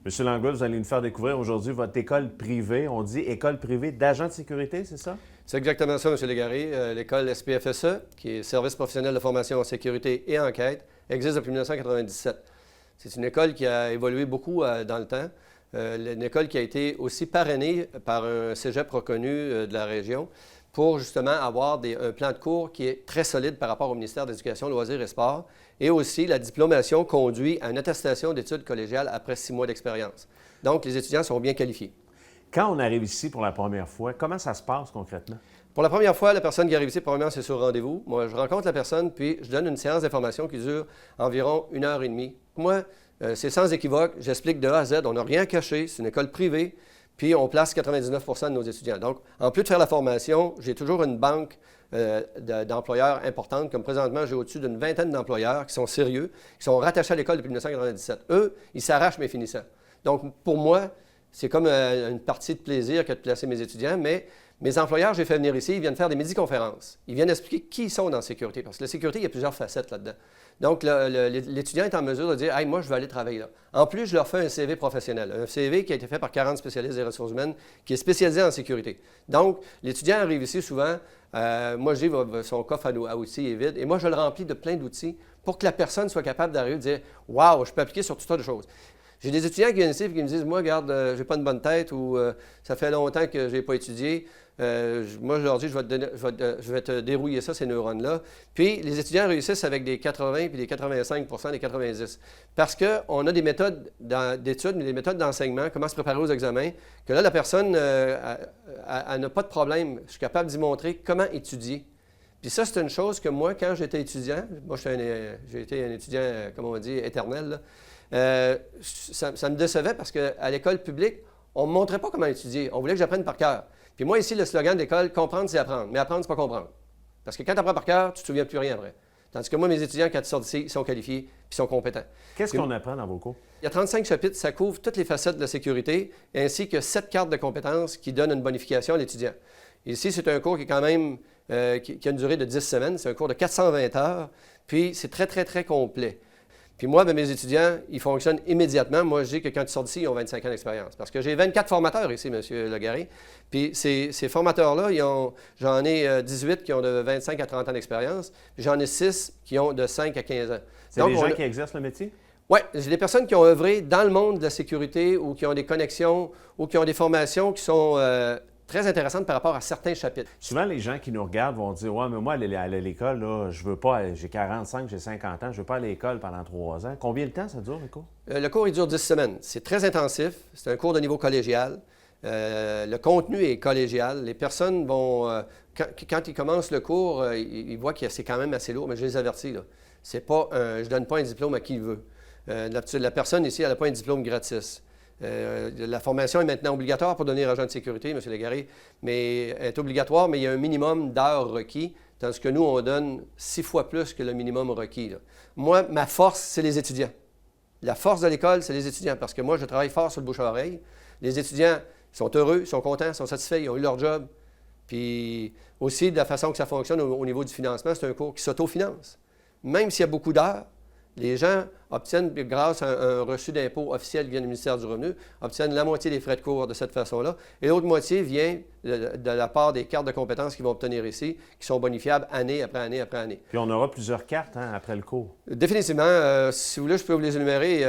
Monsieur Langlois, vous allez nous faire découvrir aujourd'hui votre école privée. On dit école privée d'agents de sécurité, c'est ça? C'est exactement ça, M. Légaré. L'école SPFSE, qui est Service professionnel de formation en sécurité et enquête, existe depuis 1997. C'est une école qui a évolué beaucoup dans le temps. Une école qui a été aussi parrainée par un cégep reconnu de la région pour justement avoir un plan de cours qui est très solide par rapport au ministère de l'Éducation, Loisirs et Sports. Et aussi, la diplomation conduit à une attestation d'études collégiales après 6 mois d'expérience. Donc, les étudiants sont bien qualifiés. Quand on arrive ici pour la première fois, comment ça se passe concrètement? Pour la première fois, la personne qui arrive ici, premièrement, c'est sur rendez-vous. Moi, je rencontre la personne, puis je donne une séance d'information qui dure environ 1h30. Moi, c'est sans équivoque. J'explique de A à Z. On n'a rien caché. C'est une école privée. Puis, on place 99 % de nos étudiants. Donc, en plus de faire la formation, j'ai toujours une banque d'employeurs importante. Comme présentement, j'ai au-dessus d'une vingtaine d'employeurs qui sont sérieux, qui sont rattachés à l'école depuis 1997. Eux, ils s'arrachent mes finissants. Donc, pour moi, c'est comme une partie de plaisir que de placer mes étudiants, mais mes employeurs, j'ai fait venir ici, ils viennent faire des midi-conférences. Ils viennent expliquer qui ils sont dans la sécurité, parce que la sécurité, il y a plusieurs facettes là-dedans. Donc, l'étudiant est en mesure de dire « Hey, moi, je veux aller travailler là ». En plus, je leur fais un CV professionnel, un CV qui a été fait par 40 spécialistes des ressources humaines, qui est spécialisé en sécurité. Donc, l'étudiant arrive ici souvent, moi, je dis son coffre à outils est vide, et moi, je le remplis de plein d'outils pour que la personne soit capable d'arriver et de dire « Wow, je peux appliquer sur tout tas de choses ». J'ai des étudiants qui viennent ici et qui me disent « Moi, regarde, j'ai pas une bonne tête » ou « Ça fait longtemps que je n'ai pas étudié ». Moi, je leur dis « Je vais te dérouiller ça, ces neurones-là ». Puis, les étudiants réussissent avec des 80 puis des 85 des 90 parce qu'on a des méthodes d'études, des méthodes d'enseignement, comment se préparer aux examens, que là, la personne, elle n'a pas de problème. Je suis capable d'y montrer comment étudier. Puis ça, c'est une chose que moi, quand j'étais étudiant, moi, j'ai été un étudiant, comme on dit, éternel, là, ça me décevait parce qu'à l'école publique, on ne me montrait pas comment étudier. On voulait que j'apprenne par cœur. Puis moi, ici, le slogan de l'école, comprendre, c'est apprendre. Mais apprendre, c'est pas comprendre. Parce que quand tu apprends par cœur, tu ne te souviens plus rien après. Tandis que moi, mes étudiants, quand ils sortent d'ici, ils sont qualifiés puis sont compétents. Qu'est-ce qu'on apprend dans vos cours? Il y a 35 chapitres, ça couvre toutes les facettes de la sécurité, ainsi que 7 cartes de compétences qui donnent une bonification à l'étudiant. Ici, c'est un cours qui est quand même qui a une durée de 10 semaines. C'est un cours de 420 heures, puis c'est très, très, très complet. Puis moi, mes étudiants, ils fonctionnent immédiatement. Moi, je dis que quand ils sortent d'ici, ils ont 25 ans d'expérience. Parce que j'ai 24 formateurs ici, M. Légaré. Puis ces formateurs-là, j'en ai 18 qui ont de 25 à 30 ans d'expérience. Puis j'en ai 6 qui ont de 5 à 15 ans. C'est des gens qui exercent le métier? Oui, j'ai des personnes qui ont œuvré dans le monde de la sécurité ou qui ont des connexions ou qui ont des formations qui sont très intéressantes par rapport à certains chapitres. Souvent, les gens qui nous regardent vont dire « Ouais, mais moi, aller à l'école, là, je veux pas, j'ai 45, j'ai 50 ans, je veux pas aller à l'école pendant 3 ans. » Combien de temps ça dure, le cours? Le cours, il dure 10 semaines. C'est très intensif. C'est un cours de niveau collégial. Le contenu est collégial. Les personnes vont... quand ils commencent le cours, ils voient que c'est quand même assez lourd, mais je les avertis, là. C'est pas je donne pas un diplôme à qui il veut. La personne ici, elle n'a pas un diplôme gratis. La formation est maintenant obligatoire pour devenir agent de sécurité, M. Légaré, mais elle est obligatoire, mais il y a un minimum d'heures requis, tandis que nous, on donne 6 fois plus que le minimum requis, là. Moi, ma force, c'est les étudiants. La force de l'école, c'est les étudiants, parce que moi, je travaille fort sur le bouche-à-oreille. Les étudiants sont heureux, sont contents, sont satisfaits, ils ont eu leur job. Puis aussi, de la façon que ça fonctionne au niveau du financement, c'est un cours qui s'autofinance. Même s'il y a beaucoup d'heures, les gens obtiennent, grâce à un reçu d'impôt officiel qui vient du ministère du Revenu, obtiennent la moitié des frais de cours de cette façon-là. Et l'autre moitié vient de la part des cartes de compétences qu'ils vont obtenir ici, qui sont bonifiables année après année après année. Puis on aura plusieurs cartes après le cours. Définitivement. Si vous voulez, je peux vous les énumérer,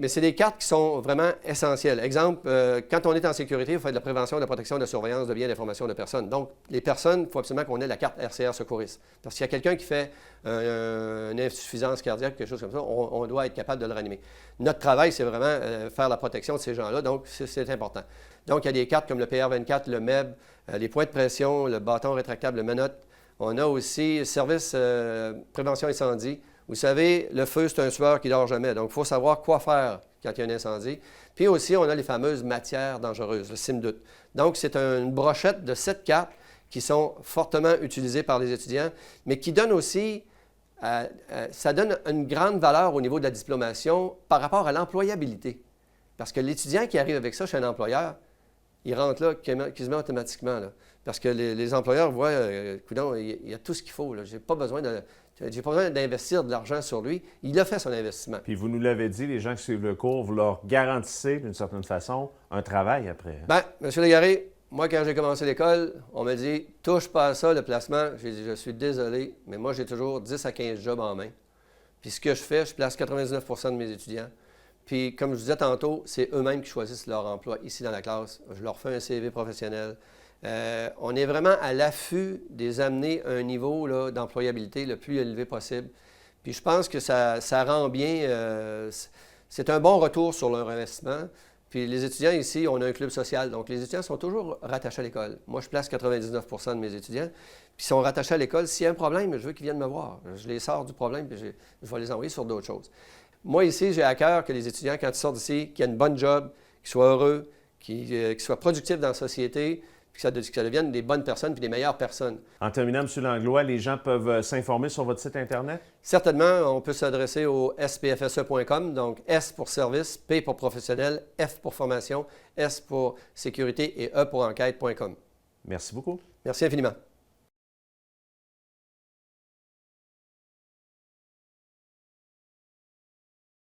mais c'est des cartes qui sont vraiment essentielles. Exemple, quand on est en sécurité, il faut faire de la prévention, de la protection, de la surveillance de biens et d'informations de personnes. Donc, les personnes, il faut absolument qu'on ait la carte RCR secouriste. Parce qu'il y a quelqu'un qui fait une insuffisance cardiaque, quelque chose comme ça, on doit être capable de le ranimer. Notre travail, c'est vraiment faire la protection de ces gens-là, donc c'est important. Donc, il y a des cartes comme le PR24, le MEB, les points de pression, le bâton rétractable, le menotte. On a aussi service prévention incendie. Vous savez, le feu, c'est un tueur qui ne dort jamais. Donc, il faut savoir quoi faire quand il y a un incendie. Puis aussi, on a les fameuses matières dangereuses, le CIM-DUT. Donc, c'est une brochette de 7 cartes qui sont fortement utilisées par les étudiants, mais qui donnent aussi, ça donne une grande valeur au niveau de la diplomation par rapport à l'employabilité. Parce que l'étudiant qui arrive avec ça chez un employeur, il rentre là quasiment automatiquement, là. Parce que les employeurs voient, coudonc, il y a tout ce qu'il faut. Je n'ai pas besoin d'investir de l'argent sur lui. Il a fait son investissement. Puis vous nous l'avez dit, les gens qui suivent le cours, vous leur garantissez d'une certaine façon un travail après. Bien, M. Légaré, moi, quand j'ai commencé l'école, on m'a dit « touche pas à ça, le placement ». J'ai dit « je suis désolé, mais moi, j'ai toujours 10 à 15 jobs en main. Puis ce que je fais, je place 99 % de mes étudiants. Puis comme je disais tantôt, c'est eux-mêmes qui choisissent leur emploi ici dans la classe. Je leur fais un CV professionnel. On est vraiment à l'affût des amener à un niveau d'employabilité le plus élevé possible. Puis je pense que ça rend bien, c'est un bon retour sur leur investissement. Puis les étudiants ici, on a un club social, donc les étudiants sont toujours rattachés à l'école. Moi, je place 99 % de mes étudiants, puis ils sont rattachés à l'école. S'il y a un problème, je veux qu'ils viennent me voir. Je les sors du problème, puis je vais les envoyer sur d'autres choses. Moi, ici, j'ai à cœur que les étudiants, quand ils sortent d'ici, qu'ils aient une bonne job, qu'ils soient heureux, qu'ils soient productifs dans la société, puis que ça devienne des bonnes personnes puis des meilleures personnes. En terminant, M. Langlois, les gens peuvent s'informer sur votre site Internet? Certainement, on peut s'adresser au spfse.com, donc S pour service, P pour professionnel, F pour formation, S pour sécurité et E pour enquête.com. Merci beaucoup. Merci infiniment.